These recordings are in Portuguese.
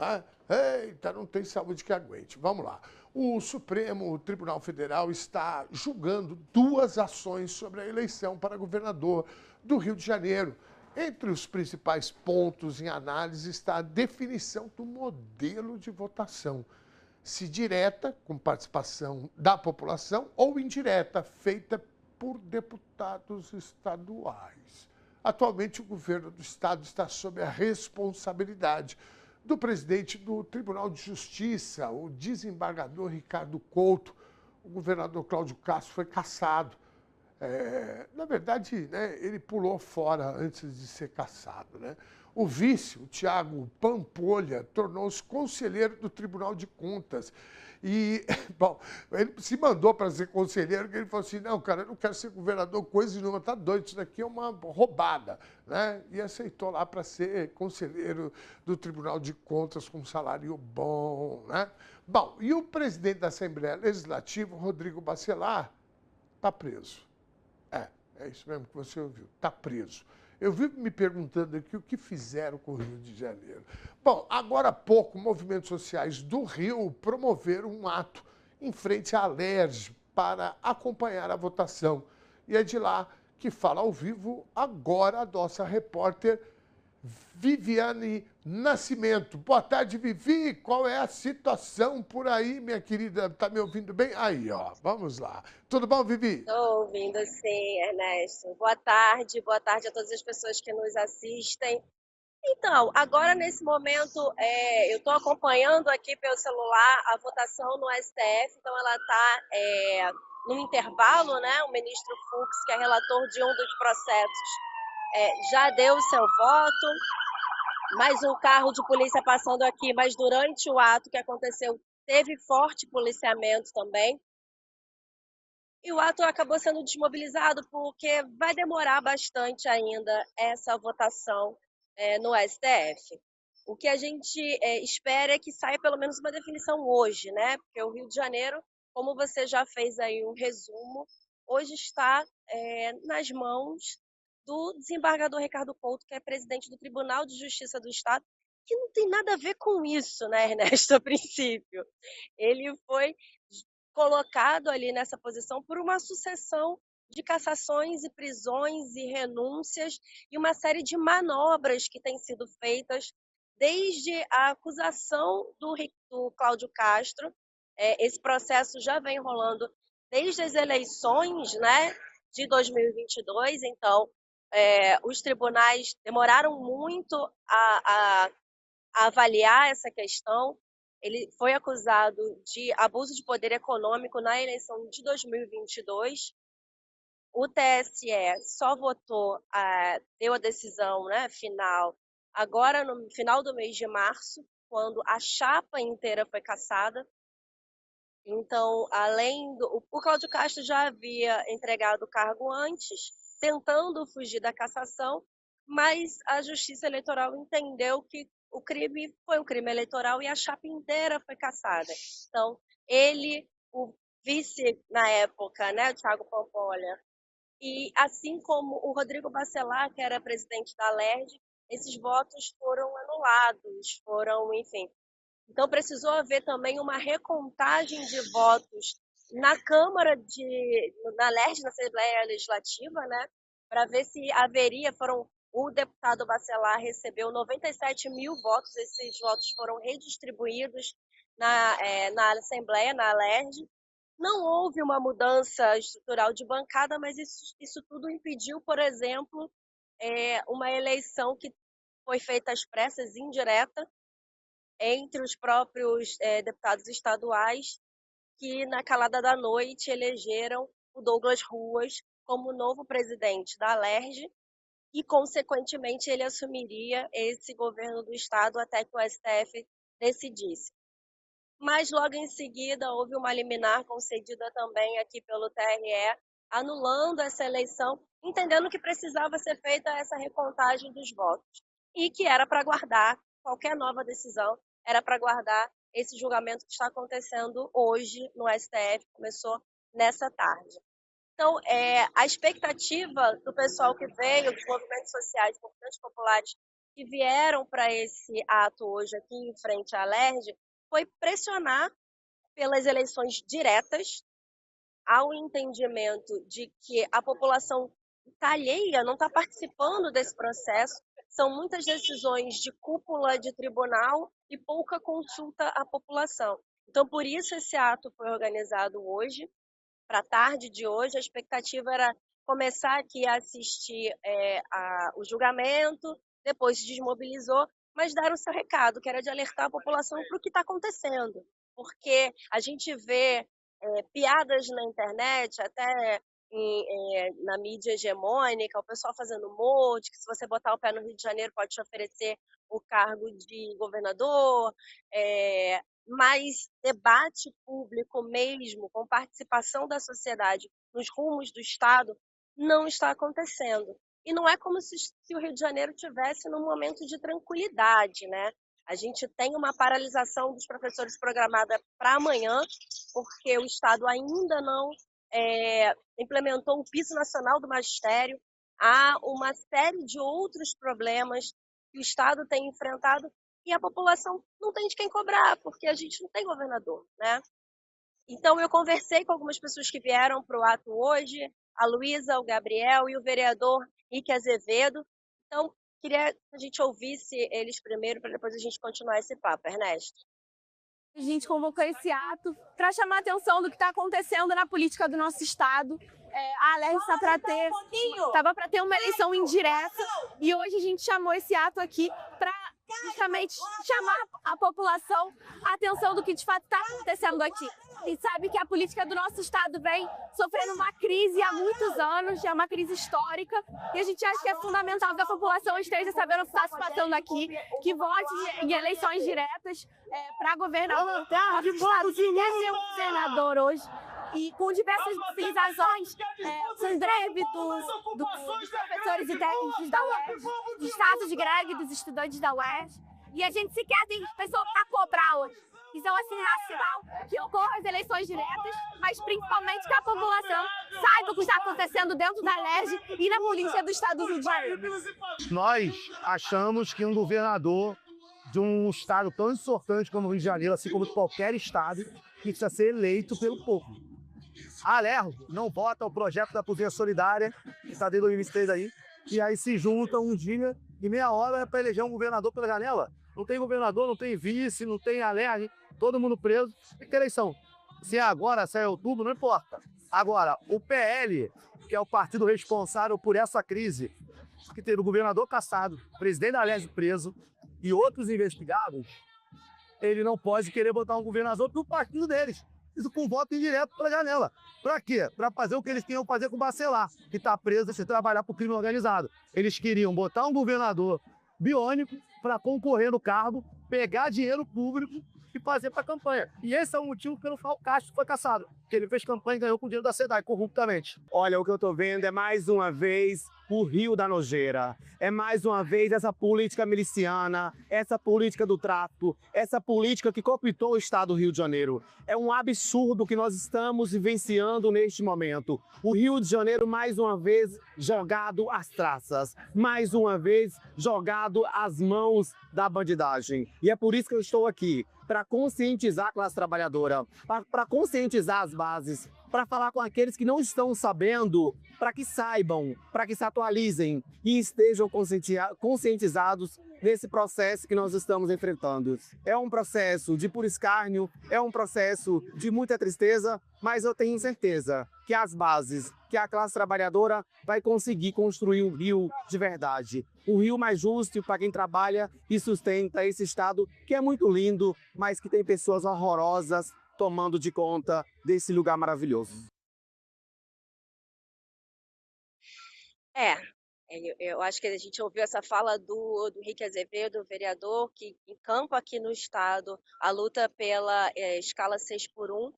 Tá? Eita, não tem saúde que aguente. Vamos lá. O Supremo Tribunal Federal está julgando 2 ações sobre a eleição para governador do Rio de Janeiro. Entre os principais pontos em análise está a definição do modelo de votação. Se direta, com participação da população, ou indireta, feita por deputados estaduais. Atualmente, o governo do estado está sob a responsabilidade do presidente do Tribunal de Justiça, o desembargador Ricardo Couto. O governador Cláudio Castro foi cassado. Na verdade, né, ele pulou fora antes de ser cassado. Né? O vice, o Tiago Pampolha, tornou-se conselheiro do Tribunal de Contas. E, bom, ele se mandou para ser conselheiro, porque ele falou assim, não, cara, eu não quero ser governador, coisa nenhuma, tá doido, isso daqui é uma roubada. Né? E aceitou lá para ser conselheiro do Tribunal de Contas com um salário bom. Né? Bom, e o presidente da Assembleia Legislativa, Rodrigo Bacelar, está preso. É isso mesmo que você ouviu, está preso. Eu vivo me perguntando aqui o que fizeram com o Rio de Janeiro. Bom, agora há pouco, movimentos sociais do Rio promoveram um ato em frente à Alerj para acompanhar a votação. E é de lá que fala ao vivo agora a nossa repórter Viviane Nascimento. Boa tarde, Vivi. Qual é a situação por aí, minha querida? Está me ouvindo bem? Aí, ó, vamos lá. Tudo bom, Vivi? Estou ouvindo sim, Ernesto. Boa tarde a todas as pessoas que nos assistem. Então, agora nesse momento, eu estou acompanhando aqui pelo celular a votação no STF, então ela está no intervalo, né? O ministro Fux, que é relator de um dos processos, já deu o seu voto, mais um carro de polícia passando aqui, mas durante o ato que aconteceu, teve forte policiamento também. E o ato acabou sendo desmobilizado porque vai demorar bastante ainda essa votação no STF. O que a gente espera é que saia pelo menos uma definição hoje, né? Porque o Rio de Janeiro, como você já fez aí um resumo, hoje está nas mãos do desembargador Ricardo Couto, que é presidente do Tribunal de Justiça do Estado, que não tem nada a ver com isso, né, Ernesto, a princípio. Ele foi colocado ali nessa posição por uma sucessão de cassações e prisões e renúncias e uma série de manobras que têm sido feitas desde a acusação do Cláudio Castro. Esse processo já vem rolando desde as eleições, né, de 2022, então os tribunais demoraram muito a avaliar essa questão. Ele foi acusado de abuso de poder econômico na eleição de 2022. O TSE só votou, deu a decisão, né, final, agora no final do mês de março, quando a chapa inteira foi cassada. Então, além do... O Cláudio Castro já havia entregado o cargo antes, tentando fugir da cassação, mas a Justiça Eleitoral entendeu que o crime foi um crime eleitoral e a chapa inteira foi cassada. Então, ele, o vice na época, né, o Thiago Pampolha, e assim como o Rodrigo Bacelar, que era presidente da Alerj, esses votos foram anulados, enfim. Então, precisou haver também uma recontagem de votos na na Alerj, na Assembleia Legislativa, né, para ver se haveria, o deputado Bacelar recebeu 97 mil votos, esses votos foram redistribuídos na Assembleia, na Alerj. Não houve uma mudança estrutural de bancada, mas isso tudo impediu, por exemplo, uma eleição que foi feita às pressas, indireta, entre os próprios deputados estaduais, que na calada da noite elegeram o Douglas Ruas como novo presidente da Alerj e, consequentemente, ele assumiria esse governo do estado até que o STF decidisse. Mas logo em seguida houve uma liminar concedida também aqui pelo TRE, anulando essa eleição, entendendo que precisava ser feita essa recontagem dos votos e que era para aguardar qualquer nova decisão, era para aguardar esse julgamento que está acontecendo hoje no STF, começou nessa tarde. Então, a expectativa do pessoal que veio, dos movimentos sociais, movimentos populares que vieram para esse ato hoje aqui em frente à Alerj foi pressionar pelas eleições diretas, ao entendimento de que a população está alheia, não está participando desse processo. São muitas decisões de cúpula de tribunal e pouca consulta à população. Então, por isso esse ato foi organizado hoje, para a tarde de hoje. A expectativa era começar aqui a assistir o julgamento, depois se desmobilizou, mas deram o seu recado, que era de alertar a população para o que está acontecendo. Porque a gente vê piadas na internet, até na mídia hegemônica, o pessoal fazendo humor, de que se você botar o pé no Rio de Janeiro pode te oferecer o cargo de governador, mas debate público mesmo, com participação da sociedade nos rumos do Estado, não está acontecendo. E não é como se o Rio de Janeiro tivesse num momento de tranquilidade, né? A gente tem uma paralisação dos professores programada para amanhã, porque o Estado ainda não implementou o piso nacional do magistério. Há uma série de outros problemas que o Estado tem enfrentado e a população não tem de quem cobrar, porque a gente não tem governador, né? Então, eu conversei com algumas pessoas que vieram para o ato hoje, a Luísa, o Gabriel e o vereador Rique Azevedo. Então, queria que a gente ouvisse eles primeiro, para depois a gente continuar esse papo, Ernesto. A gente convocou esse ato para chamar a atenção do que está acontecendo na política do nosso estado. A Alerj estava para ter uma eleição indireta e hoje a gente chamou esse ato aqui para justamente chamar a população a atenção do que de fato está acontecendo aqui. A gente sabe que a política do nosso estado vem sofrendo uma crise há muitos anos, é uma crise histórica, e a gente acha que é fundamental que a população esteja sabendo o que está se passando aqui, que vote em eleições diretas para governador. O estado quer ser um governador hoje, e com diversas mobilizações, com greve dos professores e técnicos da UERJ, de estado de greve dos estudantes da UERJ, e a gente sequer tem pessoa para cobrar hoje. Então, assim, é sinal que ocorram as eleições diretas, mas principalmente que a população saiba o que está acontecendo dentro da Alerj e na polícia do estado do Rio de Janeiro. Nós achamos que um governador de um estado tão importante como o Rio de Janeiro, assim como qualquer estado, precisa ser eleito pelo povo. A Alerj não vota o projeto da Polícia Solidária, que está desde 2023 aí, e aí se juntam um dia e meia hora para eleger um governador pela janela. Não tem governador, não tem vice, não tem Alerj, todo mundo preso. Tem que ter eleição. Se é agora, se é outubro, não importa. Agora, o PL, que é o partido responsável por essa crise, que teve o governador cassado, o presidente da Alerj preso e outros investigados, ele não pode querer botar um governador pro partido deles. Isso com voto indireto pela janela. Para quê? Para fazer o que eles queriam fazer com o Bacelar, que está preso e trabalhar para o crime organizado. Eles queriam botar um governador biônico para concorrer no cargo, pegar dinheiro público e fazer para a campanha. E esse é o motivo pelo qual o Castro foi cassado. Que ele fez campanha e ganhou com o dinheiro da SEDAI, corruptamente. Olha, o que eu tô vendo é mais uma vez o Rio da nojeira. É mais uma vez essa política miliciana, essa política do tráfico, essa política que cooptou o estado do Rio de Janeiro. É um absurdo que nós estamos vivenciando neste momento. O Rio de Janeiro, mais uma vez, jogado às traças. Mais uma vez, jogado às mãos da bandidagem. E é por isso que eu estou aqui, para conscientizar a classe trabalhadora, para conscientizar as bases, para falar com aqueles que não estão sabendo, para que saibam, para que se atualizem e estejam conscientizados nesse processo que nós estamos enfrentando. É um processo de puro escárnio, é um processo de muita tristeza, mas eu tenho certeza que as bases, que a classe trabalhadora vai conseguir construir um Rio de verdade. Um Rio mais justo para quem trabalha e sustenta esse estado que é muito lindo, mas que tem pessoas horrorosas tomando de conta desse lugar maravilhoso. Eu acho que a gente ouviu essa fala do Rique Azevedo, vereador, que encampa aqui no estado a luta pela escala 6x1,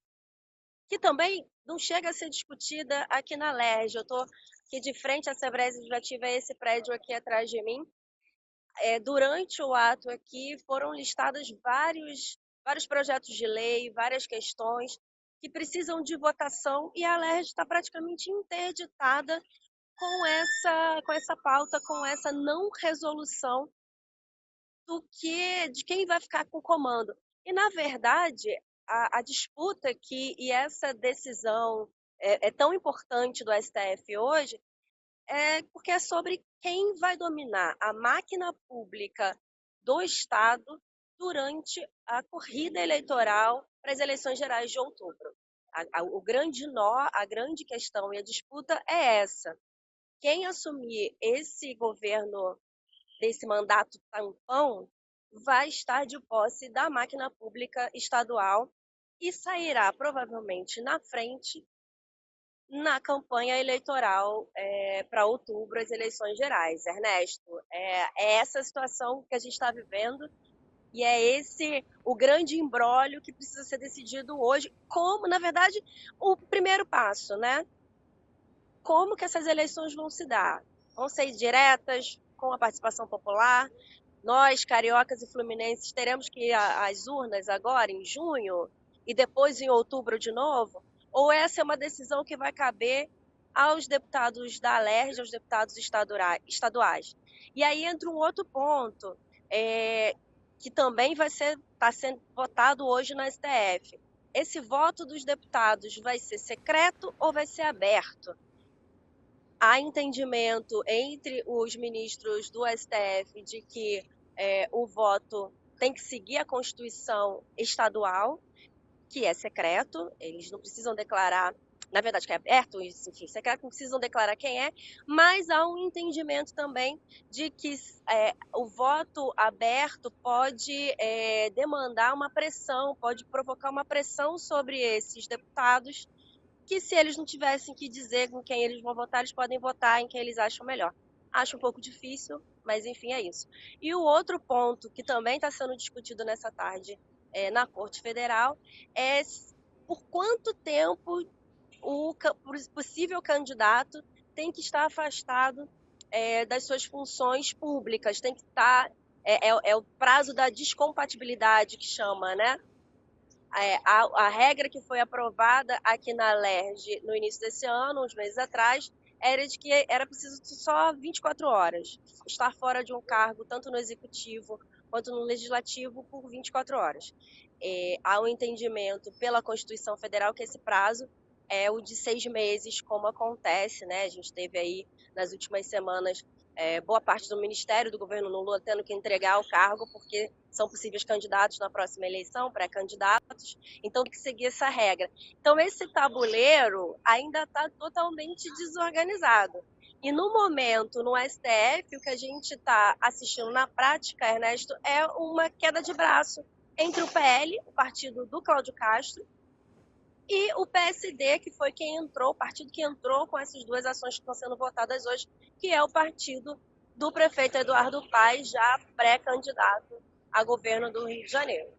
que também não chega a ser discutida aqui na Alerj. Eu estou aqui de frente à Assembleia Legislativa, esse prédio aqui atrás de mim. Durante o ato aqui foram listados vários projetos de lei, várias questões que precisam de votação e a Alerj está praticamente interditada com essa pauta, com essa não resolução de quem vai ficar com o comando. E, na verdade, a disputa aqui e essa decisão é tão importante do STF hoje, porque é sobre quem vai dominar a máquina pública do Estado durante a corrida eleitoral para as eleições gerais de outubro. O grande nó, a grande questão e a disputa é essa. Quem assumir esse governo, desse mandato tampão, vai estar de posse da máquina pública estadual e sairá provavelmente na frente na campanha eleitoral para outubro, as eleições gerais. Ernesto, é essa situação que a gente está vivendo e é esse o grande imbróglio que precisa ser decidido hoje, como, na verdade, o primeiro passo, né? Como que essas eleições vão se dar? Vão ser diretas, com a participação popular? Nós, cariocas e fluminenses, teremos que ir às urnas agora, em junho, e depois em outubro de novo? Ou essa é uma decisão que vai caber aos deputados da Alerj, aos deputados estaduais? E aí entra um outro ponto, que também está sendo votado hoje no STF. Esse voto dos deputados vai ser secreto ou vai ser aberto? Há entendimento entre os ministros do STF de que o voto tem que seguir a Constituição estadual, que é secreto, eles não precisam declarar, na verdade que é aberto, enfim, secreto, não precisam declarar quem é, mas há um entendimento também de que o voto aberto pode demandar uma pressão, pode provocar uma pressão sobre esses deputados, que se eles não tivessem que dizer com quem eles vão votar, eles podem votar em quem eles acham melhor. Acho um pouco difícil, mas enfim, é isso. E o outro ponto que também está sendo discutido nessa tarde na Corte Federal é por quanto tempo o possível candidato tem que estar afastado das suas funções públicas, tem que estar... É o prazo da descompatibilidade que chama, né? A regra que foi aprovada aqui na Alerj no início desse ano, uns meses atrás, era de que era preciso só 24 horas estar fora de um cargo, tanto no Executivo quanto no Legislativo, por 24 horas. Há um entendimento pela Constituição Federal que esse prazo é o de 6 meses, como acontece, né? A gente teve aí, nas últimas semanas, boa parte do Ministério do governo Lula tendo que entregar o cargo porque são possíveis candidatos na próxima eleição, pré-candidatos, então tem que seguir essa regra. Então esse tabuleiro ainda está totalmente desorganizado. E no momento, no STF, o que a gente está assistindo na prática, Ernesto, é uma queda de braço entre o PL, o partido do Cláudio Castro, e o PSD, que foi quem entrou, o partido que entrou com essas duas ações que estão sendo votadas hoje, que é o partido do prefeito Eduardo Paes, já pré-candidato a governo do Rio de Janeiro.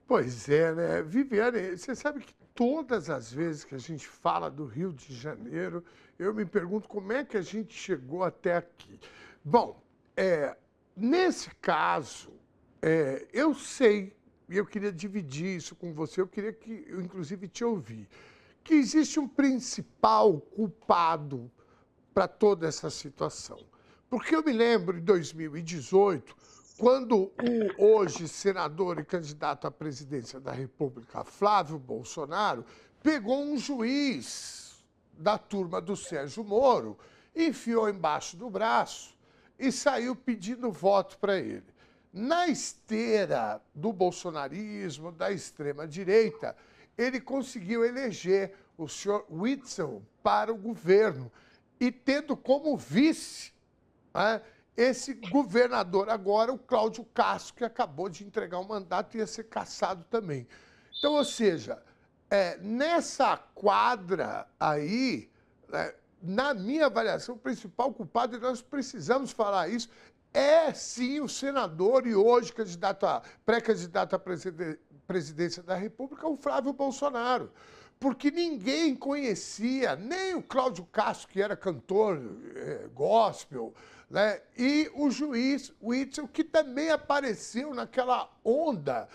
Pois é, né? Viviane, você sabe que todas as vezes que a gente fala do Rio de Janeiro, eu me pergunto como é que a gente chegou até aqui. Bom, nesse caso, eu sei, e eu queria dividir isso com você, eu queria que eu, inclusive, te ouvir, que existe um principal culpado para toda essa situação. Porque eu me lembro, em 2018, quando o hoje senador e candidato à presidência da República, Flávio Bolsonaro, pegou um juiz da turma do Sérgio Moro, enfiou embaixo do braço e saiu pedindo voto para ele. Na esteira do bolsonarismo, da extrema-direita, ele conseguiu eleger o senhor Witzel para o governo e tendo como vice esse governador agora, o Cláudio Castro, que acabou de entregar o mandato e ia ser cassado também. Então, ou seja, nessa quadra aí, na minha avaliação, o principal culpado, e nós precisamos falar isso, é sim o senador e hoje pré-candidato à presidência da República, o Flávio Bolsonaro. Porque ninguém conhecia, nem o Cláudio Castro, que era cantor gospel, né? E o juiz Witzel, que também apareceu naquela onda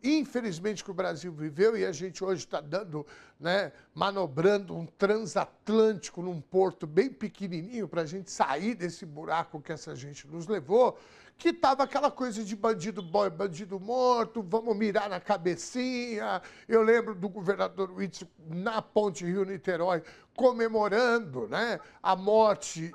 infelizmente, que o Brasil viveu, e a gente hoje está dando, né, manobrando um transatlântico num porto bem pequenininho para a gente sair desse buraco que essa gente nos levou, que estava aquela coisa de bandido bom, bandido morto, vamos mirar na cabecinha. Eu lembro do governador Whitson na ponte Rio-Niterói comemorando, né, a morte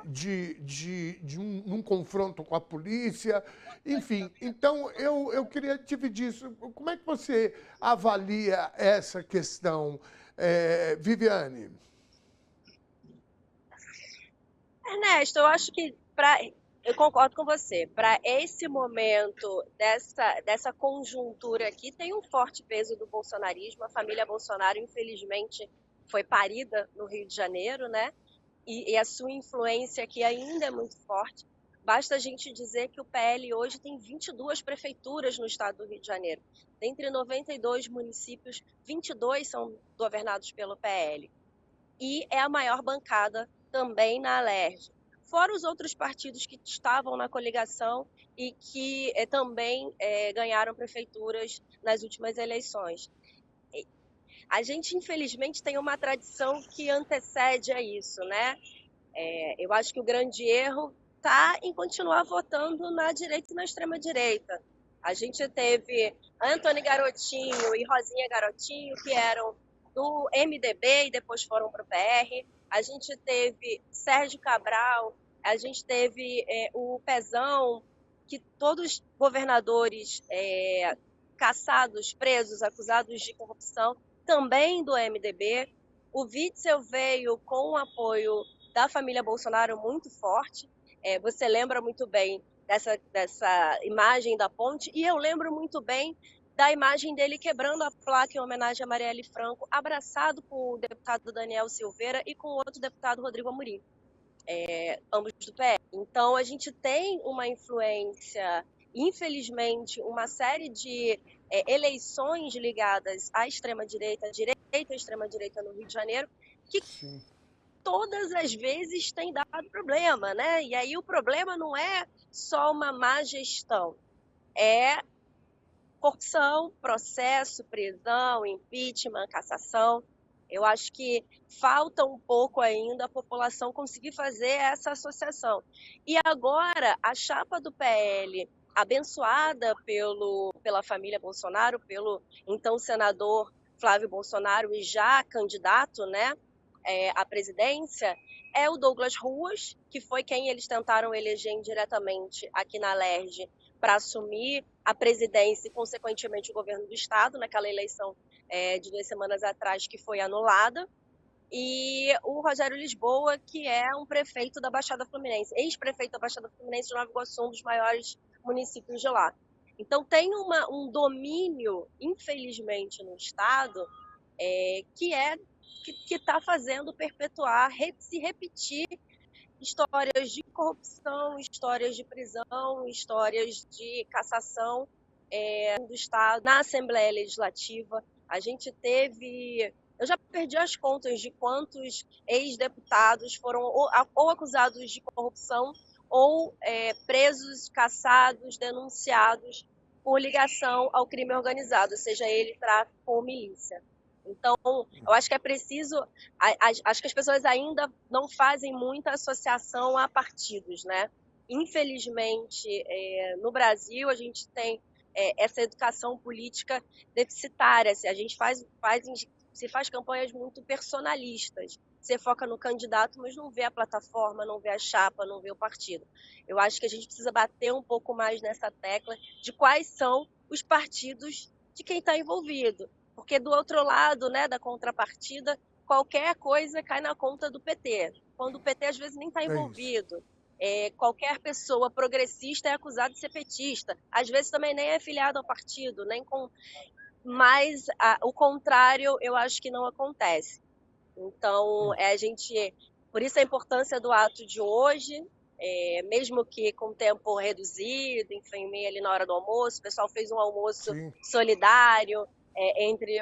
num confronto com a polícia. Enfim, então eu queria dividir isso. Como é que você avalia essa questão, Viviane? Ernesto, eu acho que eu concordo com você. Para esse momento dessa conjuntura aqui, tem um forte peso do bolsonarismo. A família Bolsonaro, infelizmente, foi parida no Rio de Janeiro, né? E a sua influência aqui ainda é muito forte. Basta a gente dizer que o PL hoje tem 22 prefeituras no estado do Rio de Janeiro. Dentre 92 municípios, 22 são governados pelo PL. E é a maior bancada também na Alerj. Fora os outros partidos que estavam na coligação e que também ganharam prefeituras nas últimas eleições. A gente, infelizmente, tem uma tradição que antecede a isso, né? Eu acho que o grande erro está em continuar votando na direita e na extrema-direita. A gente teve Antony Garotinho e Rosinha Garotinho, que eram do MDB e depois foram para o PR. A gente teve Sérgio Cabral, a gente teve o Pezão, que todos governadores caçados, presos, acusados de corrupção, também do MDB. O Witzel veio com o apoio da família Bolsonaro muito forte. Você lembra muito bem dessa imagem da ponte, e eu lembro muito bem da imagem dele quebrando a placa em homenagem a Marielle Franco, abraçado com o deputado Daniel Silveira e com o outro deputado Rodrigo Amorim, ambos do PL. Então, a gente tem uma influência, infelizmente, uma série de eleições ligadas à extrema-direita, direita e extrema-direita no Rio de Janeiro, que Sim. todas as vezes tem dado problema, né? E aí o problema não é só uma má gestão, é corrupção, processo, prisão, impeachment, cassação. Eu acho que falta um pouco ainda a população conseguir fazer essa associação. E agora, a chapa do PL, abençoada pela família Bolsonaro, pelo então senador Flávio Bolsonaro e já candidato, né, à presidência, é o Douglas Ruas, que foi quem eles tentaram eleger indiretamente aqui na Alerj para assumir a presidência e, consequentemente, o governo do Estado, naquela eleição de 2 semanas atrás, que foi anulada. E o Rogério Lisboa, que é um prefeito da Baixada Fluminense, ex-prefeito da Baixada Fluminense de Nova Iguaçu, um dos maiores municípios de lá. Então, tem um domínio, infelizmente, no Estado, que está fazendo perpetuar, se repetir histórias de corrupção, histórias de prisão, histórias de cassação do Estado na Assembleia Legislativa. A gente teve... Eu já perdi as contas de quantos ex-deputados foram ou acusados de corrupção ou presos, cassados, denunciados por ligação ao crime organizado, seja ele tráfico ou milícia. Então, eu acho que é preciso... Acho que as pessoas ainda não fazem muita associação a partidos, né? Infelizmente, no Brasil, a gente tem essa educação política deficitária. A gente se faz campanhas muito personalistas. Você foca no candidato, mas não vê a plataforma, não vê a chapa, não vê o partido. Eu acho que a gente precisa bater um pouco mais nessa tecla de quais são os partidos de quem está envolvido. Porque do outro lado, né, da contrapartida, qualquer coisa cai na conta do PT. Quando o PT às vezes nem está envolvido. Qualquer pessoa progressista é acusada de ser petista. Às vezes também nem é afiliado ao partido, nem com... Mas o contrário eu acho que não acontece. Então, por isso a importância do ato de hoje, mesmo que com tempo reduzido, enfim, meio ali na hora do almoço, o pessoal fez um almoço solidário entre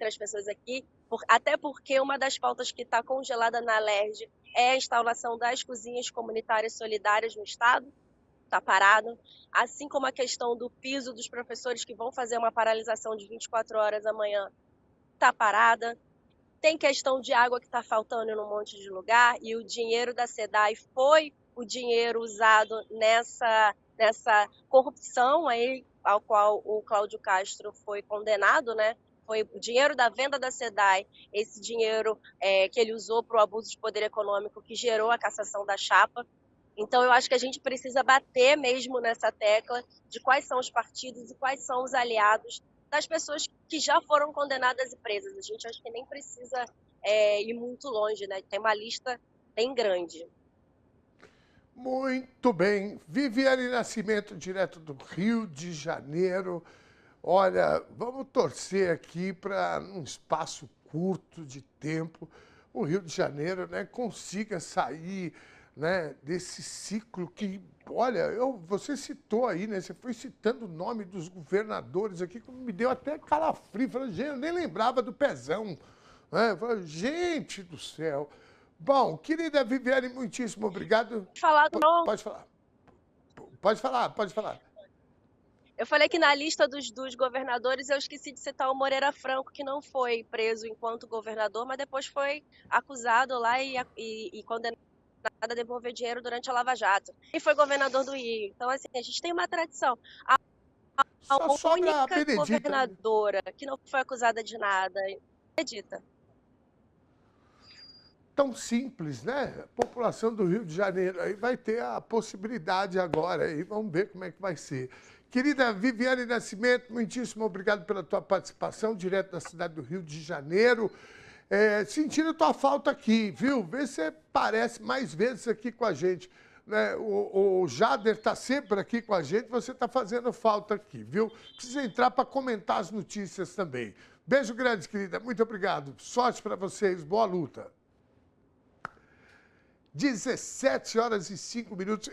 as pessoas aqui, até porque uma das pautas que está congelada na Alerj é a instalação das cozinhas comunitárias solidárias no Estado. está parado, assim como a questão do piso dos professores que vão fazer uma paralisação de 24 horas amanhã está parada. Tem questão de água que está faltando em um monte de lugar e o dinheiro da SEDAI foi o dinheiro usado nessa corrupção aí, ao qual o Cláudio Castro foi condenado, né? Foi o dinheiro da venda da SEDAI, esse dinheiro que ele usou para o abuso de poder econômico que gerou a cassação da chapa. Então, eu acho que a gente precisa bater mesmo nessa tecla de quais são os partidos e quais são os aliados das pessoas que já foram condenadas e presas. A gente acho que nem precisa ir muito longe, né? Tem uma lista bem grande. Muito bem. Viviane Nascimento, direto do Rio de Janeiro. Olha, vamos torcer aqui para, num espaço curto de tempo, o Rio de Janeiro, né, consiga sair, né, desse ciclo que, olha, você citou aí, né, você foi citando o nome dos governadores aqui, que me deu até calafrio. Falei, gente, eu nem lembrava do Pezão. Né? Falei, gente do céu. Bom, querida Viviane, muitíssimo obrigado. Pode falar. Pode falar. Eu falei que na lista dos governadores eu esqueci de citar o Moreira Franco, que não foi preso enquanto governador, mas depois foi acusado lá e condenado a devolver dinheiro durante a Lava Jato. E foi governador do Rio. Então, assim, a gente tem uma tradição. A única governadora que não foi acusada de nada, acredita. Tão simples, né? A população do Rio de Janeiro aí vai ter a possibilidade agora e vamos ver como é que vai ser. Querida Viviane Nascimento, muitíssimo obrigado pela tua participação, direto da cidade do Rio de Janeiro. Sentindo tua falta aqui, viu? Vê se você aparece mais vezes aqui com a gente. Né? O Jader está sempre aqui com a gente, você está fazendo falta aqui, viu? Precisa entrar para comentar as notícias também. Beijo grande, querida. Muito obrigado. Sorte para vocês. Boa luta. 17 horas e 5 minutos.